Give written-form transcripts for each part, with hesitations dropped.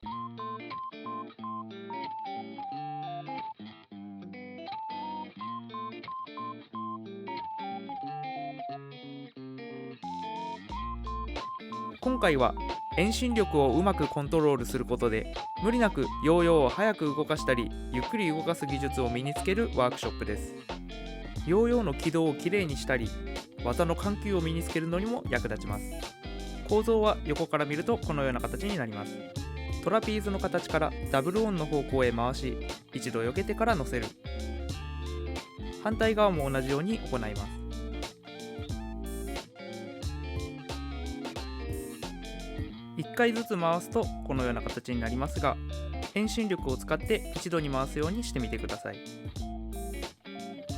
今回は遠心力をうまくコントロールすることで無理なくヨーヨーを早く動かしたりゆっくり動かす技術を身につけるワークショップです。ヨーヨーの軌道をきれいにしたり技の緩急を身につけるのにも役立ちます。構造は横から見るとこのような形になります。トラピーズの形からダブルオンの方向へ回し一度避けてから乗せる。反対側も同じように行います。1回ずつ回すとこのような形になりますが、遠心力を使って一度に回すようにしてみてください。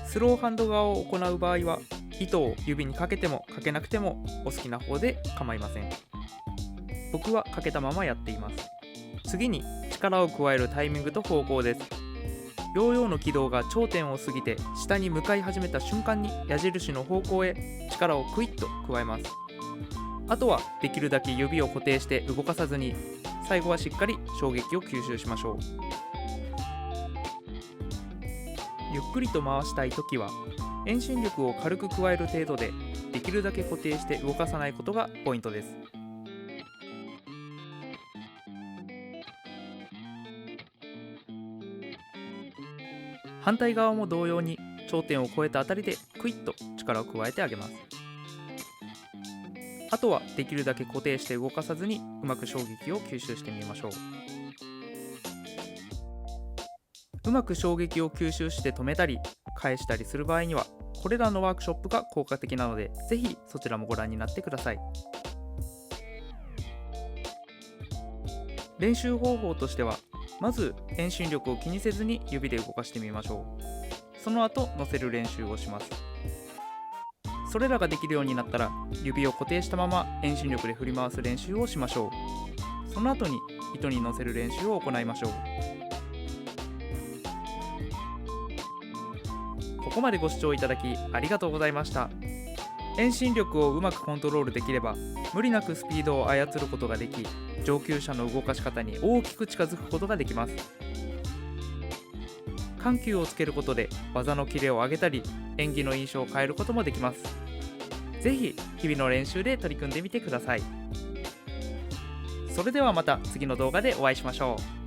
スローハンド側を行う場合は糸を指にかけてもかけなくてもお好きな方で構いません。僕はかけたままやっています。次に力を加えるタイミングと方向です。ヨーヨーの軌道が頂点を過ぎて下に向かい始めた瞬間に矢印の方向へ力をクイッと加えます。あとはできるだけ指を固定して動かさずに、最後はしっかり衝撃を吸収しましょう。ゆっくりと回したいときは遠心力を軽く加える程度でできるだけ固定して動かさないことがポイントです。反対側も同様に頂点を越えたあたりでクイッと力を加えてあげます。あとはできるだけ固定して動かさずにうまく衝撃を吸収してみましょう。うまく衝撃を吸収して止めたり返したりする場合にはこれらのワークショップが効果的なので、ぜひそちらもご覧になってください。練習方法としては、まず遠心力を気にせずに指で動かしてみましょう。その後乗せる練習をします。それらができるようになったら指を固定したまま遠心力で振り回す練習をしましょう。その後に糸に乗せる練習を行いましょう。ここまでご視聴いただきありがとうございました。遠心力をうまくコントロールできれば無理なくスピードを操ることができ、上級者の動かし方に大きく近づくことができます。緩急をつけることで技のキレを上げたり演技の印象を変えることもできます。ぜひ日々の練習で取り組んでみてください。それではまた次の動画でお会いしましょう。